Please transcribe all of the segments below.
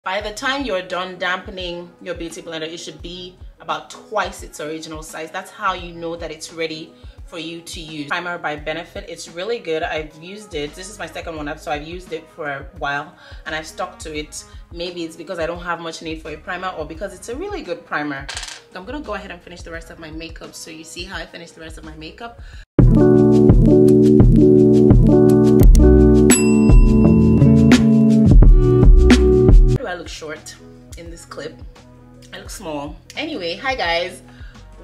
By the time you're done dampening your beauty blender, it should be about twice its original size. That's how you know that it's ready for you to use. Primer by Benefit, it's really good. I've used it. This is my second one up, so I've used it for a while and I've stuck to it. Maybe it's because I don't have much need for a primer or because it's a really good primer. I'm gonna go ahead and finish the rest of my makeup so you see how I finish the rest of my makeup. I look short in this clip. I look small. Anyway, hi guys,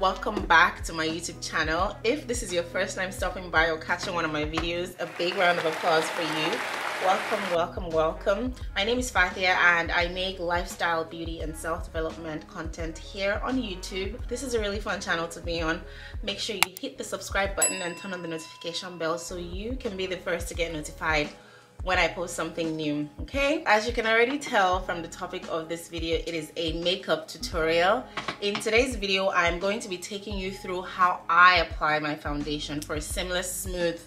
welcome back to my YouTube channel. If this is your first time stopping by or catching one of my videos, a big round of applause for you. Welcome. My name is Fathia and I make lifestyle, beauty and self-development content here on YouTube. This is a really fun channel to be on. Make sure you hit the subscribe button and turn on the notification bell so you can be the first to get notified when I post something new, okay? As you can already tell from the topic of this video, it is a makeup tutorial. In today's video, I'm going to be taking you through how I apply my foundation for a seamless, smooth,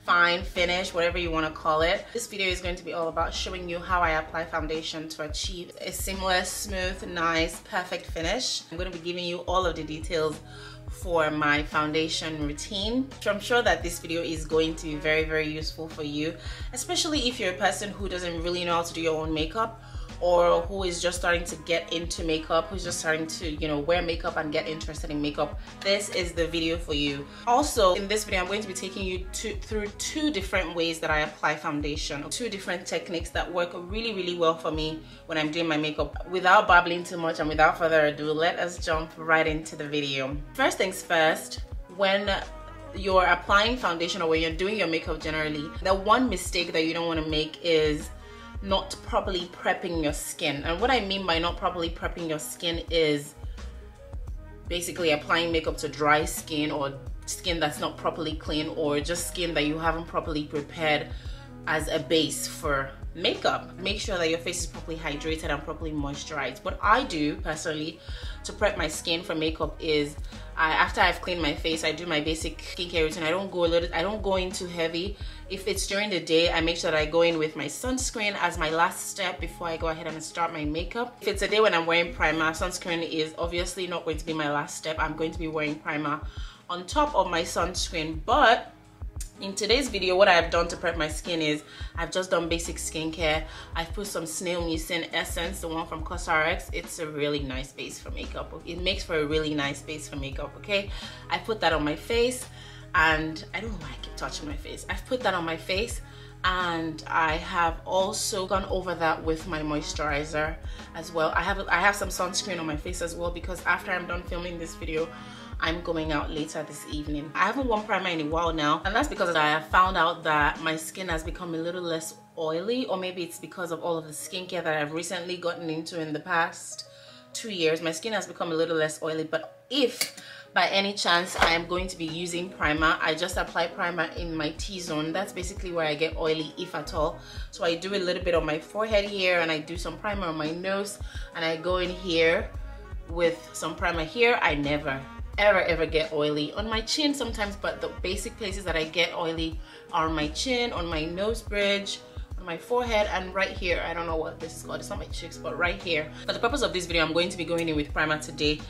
fine finish, whatever you want to call it. This video is going to be all about showing you how I apply foundation to achieve a seamless, smooth, nice, perfect finish. I'm going to be giving you all of the details for my foundation routine. So I'm sure that this video is going to be very useful for you, especially if you're a person who doesn't really know how to do your own makeup, or who is just starting to get into makeup, who's just starting to, you know, wear makeup and get interested in makeup. This is the video for you. Also, in this video, I'm going to be taking you through two different ways that I apply foundation, two different techniques that work really well for me when I'm doing my makeup. Without babbling too much and without further ado, let us jump right into the video. First things first, when you're applying foundation or when you're doing your makeup generally, the one mistake that you don't want to make is not properly prepping your skin. And what I mean by not properly prepping your skin is basically applying makeup to dry skin or skin that's not properly clean, or just skin that you haven't properly prepared as a base for makeup. Make sure that your face is properly hydrated and properly moisturized. What I do personally to prep my skin for makeup is after I've cleaned my face, I do my basic skincare routine. I don't go in too heavy. If it's during the day, I make sure that I go in with my sunscreen as my last step before I go ahead and start my makeup. If it's a day when I'm wearing primer, sunscreen is obviously not going to be my last step. I'm going to be wearing primer on top of my sunscreen. But in today's video, what I've done to prep my skin is I've just done basic skincare. I've put some snail mucin essence, the one from CosRx. It's a really nice base for makeup. It makes for a really nice base for makeup, okay? I put that on my face, and I don't know why I keep touching my face. I've put that on my face, and I have also gone over that with my moisturizer as well. I have some sunscreen on my face as well, because after I'm done filming this video, I'm going out later this evening. I haven't worn primer in a while now, and that's because I have found out that my skin has become a little less oily, or maybe it's because of all of the skincare that I've recently gotten into in the past 2 years. My skin has become a little less oily. But if by any chance I am going to be using primer, I just apply primer in my T-zone. That's basically where I get oily, if at all. So I do a little bit on my forehead here, and I do some primer on my nose, and I go in here with some primer here. I never ever get oily. On my chin sometimes, but the basic places that I get oily are on my chin, on my nose bridge, on my forehead, and right here. I don't know what this is called, it's not my cheeks, but right here. For the purpose of this video, I'm going to be going in with primer today.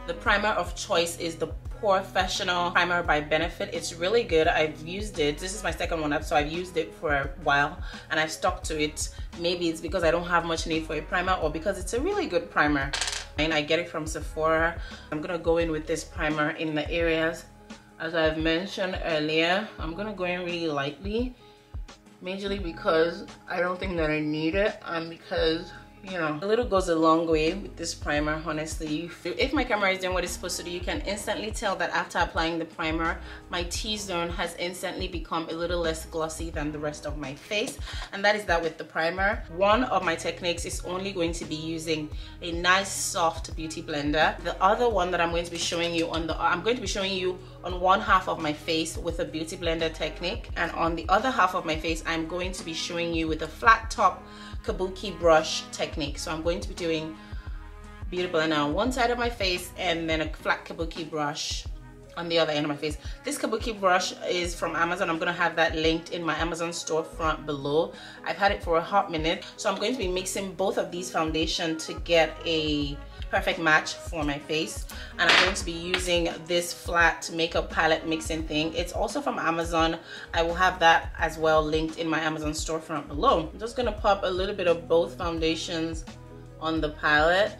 The primer of choice is the Professional Primer by Benefit. It's really good. I've used it. This is my second one up, so I've used it for a while and I've stuck to it. Maybe it's because I don't have much need for a primer, or because it's a really good primer. And I get it from Sephora. I'm gonna go in with this primer in the areas, as I've mentioned earlier. I'm gonna go in really lightly, majorly because I don't think that I need it, and because, you know, a little goes a long way with this primer, honestly. If my camera is doing what it's supposed to do, you can instantly tell that after applying the primer, my T-zone has instantly become a little less glossy than the rest of my face, and that is that with the primer. One of my techniques is only going to be using a nice soft beauty blender. The other one that I'm going to be showing you on one half of my face with a beauty blender technique, and on the other half of my face, I'm going to be showing you with a flat top kabuki brush technique. So I'm going to be doing beauty blender on one side of my face and then a flat kabuki brush on the other end of my face. This kabuki brush is from Amazon. I'm gonna have that linked in my Amazon storefront below. I've had it for a hot minute, so I'm going to be mixing both of these foundation to get a perfect match for my face. And I'm going to be using this flat makeup palette mixing thing. It's also from Amazon. I will have that as well linked in my Amazon storefront below. I'm just gonna pop a little bit of both foundations on the palette.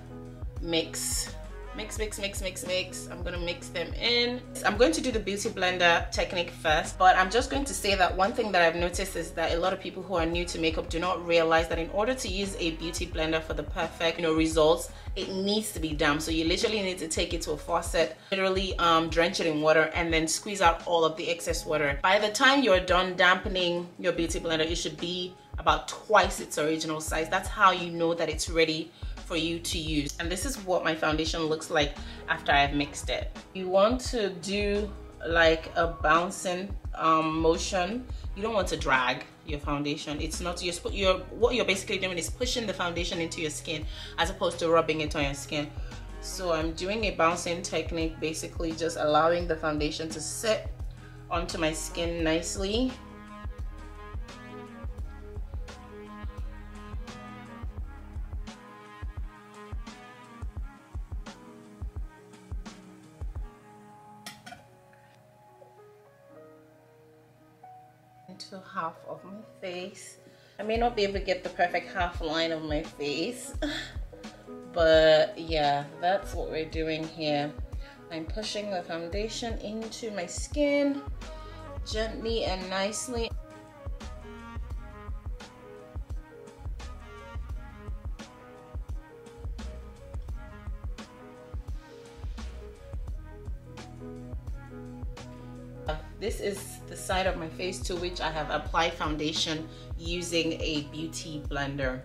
Mix. I'm gonna mix them in. I'm going to do the beauty blender technique first, but I'm just going to say that one thing that I've noticed is that a lot of people who are new to makeup do not realize that in order to use a beauty blender for the perfect, results, it needs to be damp. So you literally need to take it to a faucet, literally drench it in water, and then squeeze out all of the excess water. By the time you're done dampening your beauty blender, it should be about twice its original size. That's how you know that it's ready for you to use. And this is what my foundation looks like after I've mixed it. You want to do like a bouncing motion. You don't want to drag your foundation. It's not what you're basically doing is pushing the foundation into your skin as opposed to rubbing it on your skin. So I'm doing a bouncing technique, basically just allowing the foundation to sit onto my skin nicely. Into half of my face. I may not be able to get the perfect half line of my face, but yeah, that's what we're doing here. I'm pushing the foundation into my skin gently and nicely. This is the side of my face to which I have applied foundation using a beauty blender.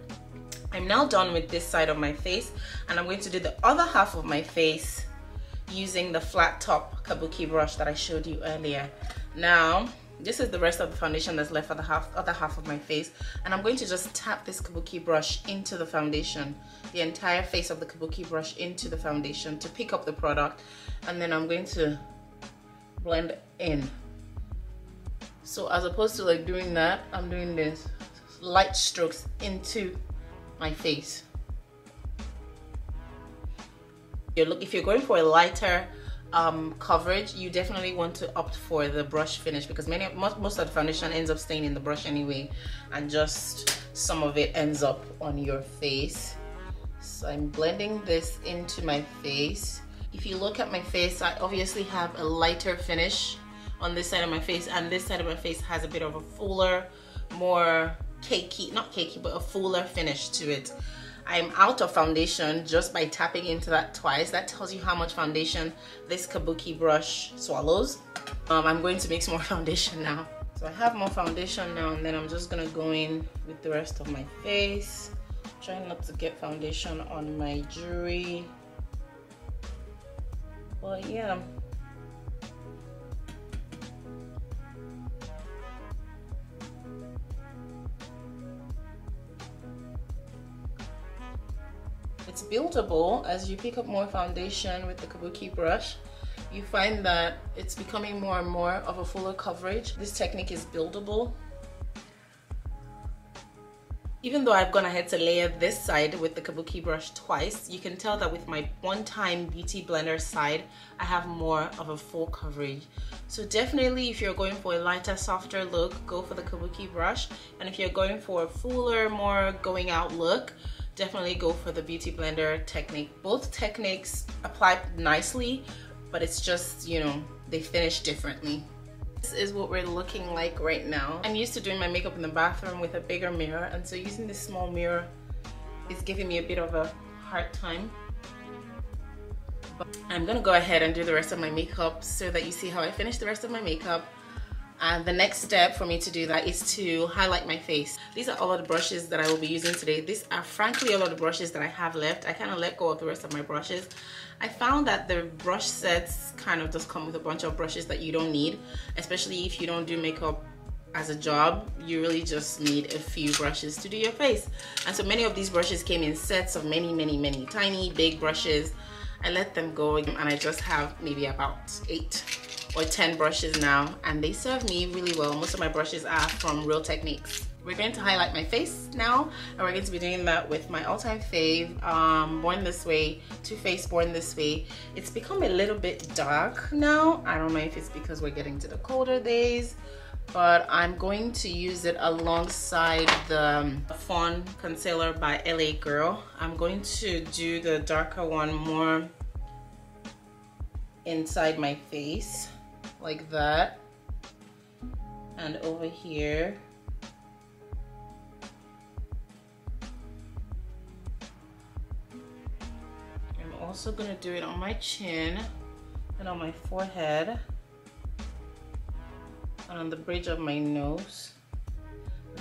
I'm now done with this side of my face, and I'm going to do the other half of my face using the flat top kabuki brush that I showed you earlier. Now, this is the rest of the foundation that's left for the other half of my face, and I'm going to just tap this kabuki brush into the foundation, the entire face of the kabuki brush into the foundation to pick up the product, and then I'm going to blend in. So as opposed to like doing that, I'm doing this light strokes into my face. If you're going for a lighter coverage, you definitely want to opt for the brush finish, because most of the foundation ends up staying in the brush anyway, and just some of it ends up on your face. So I'm blending this into my face. If you look at my face, I obviously have a lighter finish on this side of my face, and this side of my face has a bit of a fuller, more cakey, not cakey, but a fuller finish to it. I'm out of foundation just by tapping into that twice. That tells you how much foundation this kabuki brush swallows. I'm going to mix more foundation now. So I have more foundation now, and then I'm just gonna go in with the rest of my face. Trying not to get foundation on my jewelry. But yeah. It's buildable. As you pick up more foundation with the kabuki brush, you find that it's becoming more and more of a fuller coverage. This technique is buildable. Even though I've gone ahead to layer this side with the kabuki brush twice, you can tell that with my one-time beauty blender side, I have more of a full coverage. So definitely, if you're going for a lighter, softer look, go for the kabuki brush. And if you're going for a fuller, more going out look, definitely go for the beauty blender technique. Both techniques apply nicely, but it's just, they finish differently. This is what we're looking like right now. I'm used to doing my makeup in the bathroom with a bigger mirror, and so using this small mirror is giving me a bit of a hard time. But I'm gonna go ahead and do the rest of my makeup so that you see how I finish the rest of my makeup. And the next step for me to do that is to highlight my face. These are all of the brushes that I will be using today. These are frankly all of the brushes that I have left. I kind of let go of the rest of my brushes. I found that the brush sets kind of just come with a bunch of brushes that you don't need, especially if you don't do makeup as a job. You really just need a few brushes to do your face. And so many of these brushes came in sets of many tiny big brushes. I let them go, and I just have maybe about 8 or 10 brushes now, and they serve me really well. Most of my brushes are from Real Techniques. We're going to highlight my face now, and we're going to be doing that with my all-time fave, Born This Way, Too Faced Born This Way. It's become a little bit dark now. I don't know if it's because we're getting to the colder days, but I'm going to use it alongside the Fawn Concealer by LA Girl. I'm going to do the darker one more inside my face, like that, and over here. I'm also gonna do it on my chin and on my forehead and on the bridge of my nose.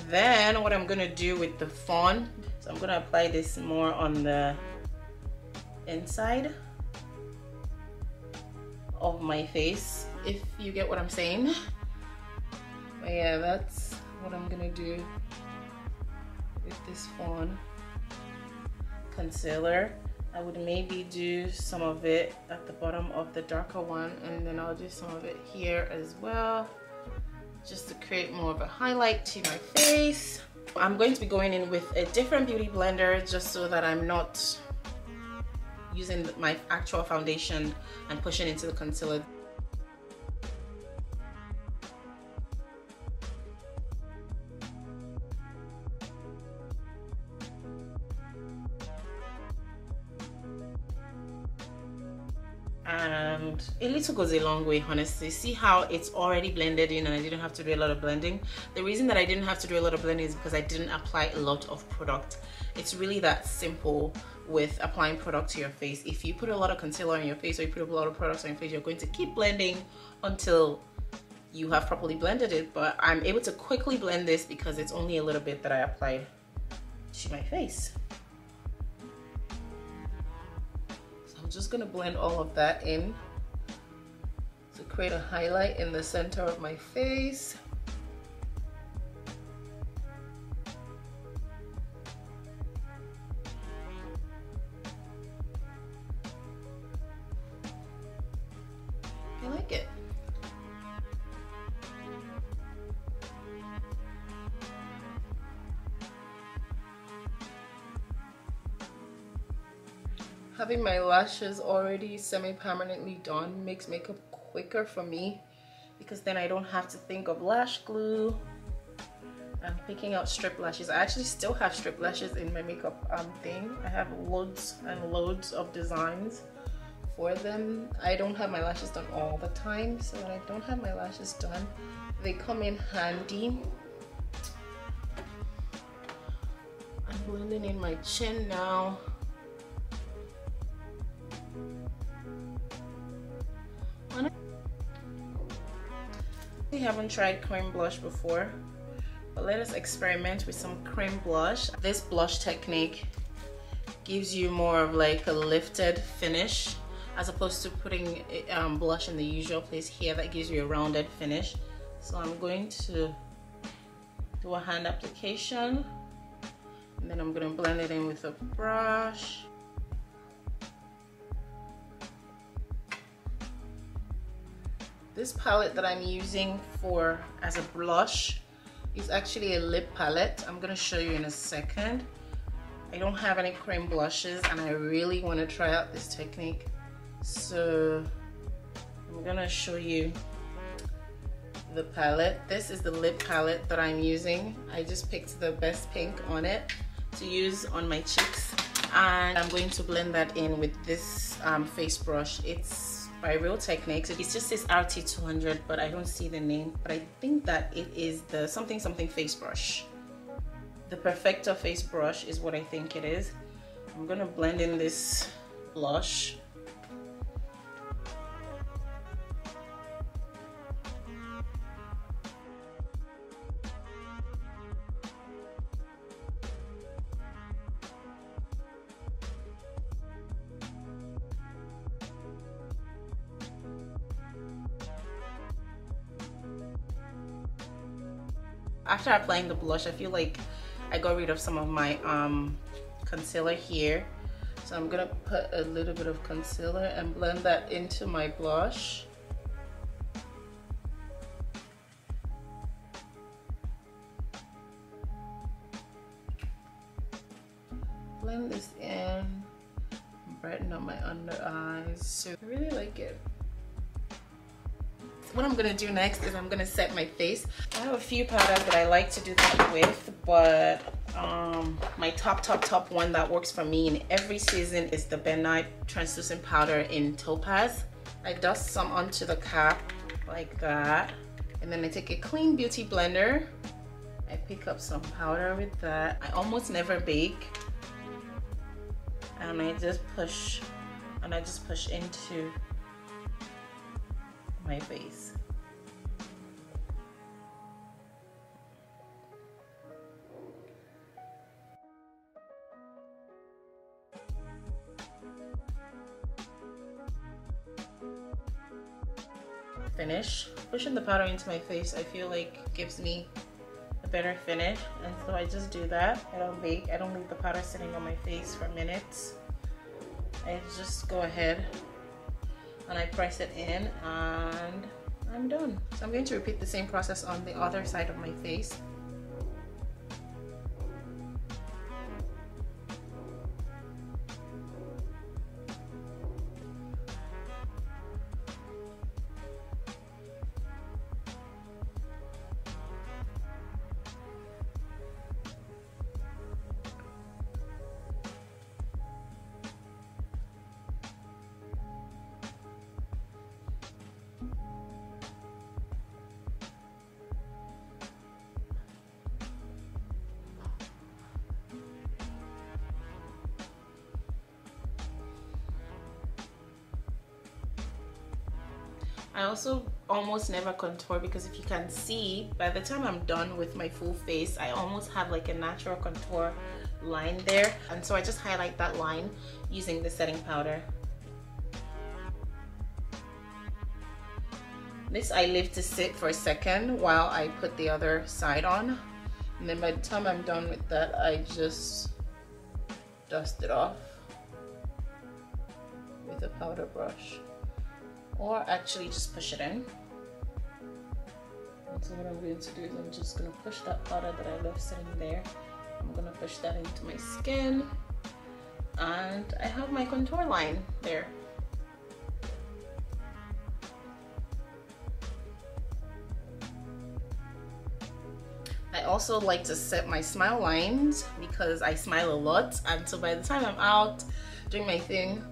Then what I'm gonna do with the Fawn, so I'm gonna apply this more on the inside of my face, if you get what I'm saying. But yeah, that's what I'm gonna do with this Fawn concealer. I would maybe do some of it at the bottom of the darker one, and then I'll do some of it here as well, just to create more of a highlight to my face. I'm going to be going in with a different beauty blender just so that I'm not using my actual foundation and pushing into the concealer. And a little goes a long way, honestly. See how it's already blended in and I didn't have to do a lot of blending? The reason that I didn't have to do a lot of blending is because I didn't apply a lot of product. It's really that simple with applying product to your face. If you put a lot of concealer on your face or you put a lot of products on your face, you're going to keep blending until you have properly blended it. But I'm able to quickly blend this because it's only a little bit that I applied to my face. I'm just gonna blend all of that in to create a highlight in the center of my face. I like it. Having my lashes already semi-permanently done makes makeup quicker for me, because then I don't have to think of lash glue and picking out strip lashes. I actually still have strip lashes in my makeup thing. I have loads and loads of designs for them. I don't have my lashes done all the time, so when I don't have my lashes done, they come in handy. I'm blending in my chin now. I haven't tried cream blush before, but let us experiment with some cream blush. This blush technique gives you more of like a lifted finish as opposed to putting blush in the usual place here that gives you a rounded finish. So I'm going to do a hand application, and then I'm going to blend it in with a brush. This palette that I'm using for as a blush is actually a lip palette. I'm gonna show you in a second. I don't have any cream blushes and I really want to try out this technique, so I'm gonna show you the palette. This is the lip palette that I'm using. I just picked the best pink on it to use on my cheeks, and I'm going to blend that in with this face brush. It's by Real Techniques. It just says RT200, but I don't see the name, but I think that it is the something face brush. The Perfecto face brush is what I think it is. I'm gonna blend in this blush. After applying the blush, I feel like I got rid of some of my concealer here, so I'm gonna put a little bit of concealer and blend that into my blush. brighten up my under eyes. So I really like it. What I'm gonna do next is I'm gonna set my face. I have a few powders that I like to do that with, but my top one that works for me in every season is the Benite translucent powder in Topaz. I dust some onto the cap like that, and then I take a clean beauty blender. I pick up some powder with that. I almost never bake, and I just push into my face. Finish pushing the powder into my face, I feel like gives me a better finish, and so I just do that. I don't bake. I don't leave the powder sitting on my face for minutes. I just go ahead and I press it in and I'm done. So I'm going to repeat the same process on the other side of my face. I also almost never contour, because if you can see, by the time I'm done with my full face, I almost have like a natural contour line there, and so I just highlight that line using the setting powder. This I leave to sit for a second while I put the other side on, and then by the time I'm done with that, I just dust it off with a powder brush. Or actually just push it in. And so what I'm going to do is I'm just going to push that powder that I left sitting there. I'm going to push that into my skin, and I have my contour line there. I also like to set my smile lines because I smile a lot, and so by the time I'm out doing my thing,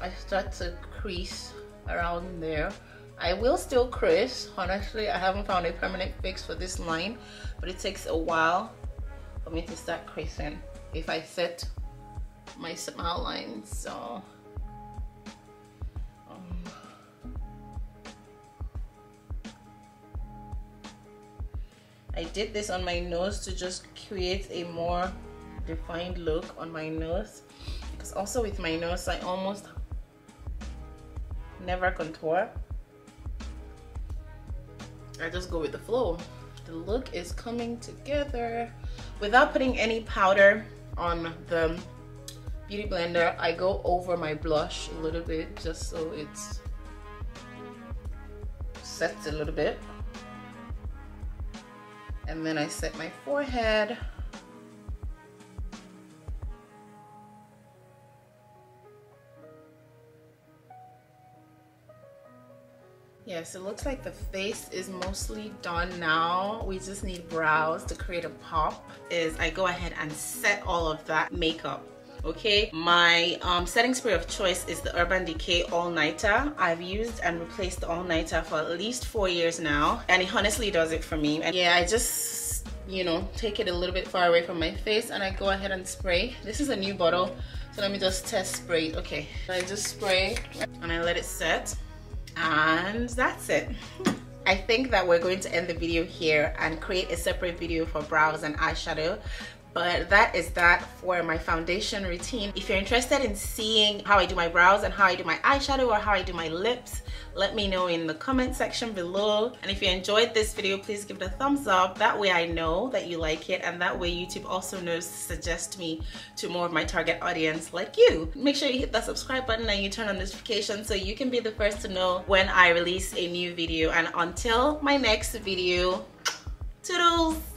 I start to crease around there. I will still crease. Honestly, I haven't found a permanent fix for this line, but it takes a while for me to start creasing if I set my smile lines. So I did this on my nose to just create a more defined look on my nose, because also with my nose I almost never contour. I just go with the flow. The look is coming together without putting any powder on the beauty blender. I go over my blush a little bit just so it's sets a little bit, and then I set my forehead. Yes, it looks like the face is mostly done now. We just need brows to create a pop. I go ahead and set all of that makeup. Okay, my setting spray of choice is the Urban Decay All Nighter. I've used and replaced the All Nighter for at least 4 years now, and it honestly does it for me. And yeah, I just, you know, take it a little bit far away from my face and I go ahead and spray. This is a new bottle, so let me just test spray. Okay, I just spray and I let it set. And that's it. I think that we're going to end the video here and create a separate video for brows and eyeshadow. But that is that for my foundation routine. If you're interested in seeing how I do my brows and how I do my eyeshadow or how I do my lips, let me know in the comment section below. And if you enjoyed this video, please give it a thumbs up. That way I know that you like it, and that way YouTube also knows to suggest me to more of my target audience like you. Make sure you hit that subscribe button and you turn on notifications so you can be the first to know when I release a new video. And until my next video, toodles!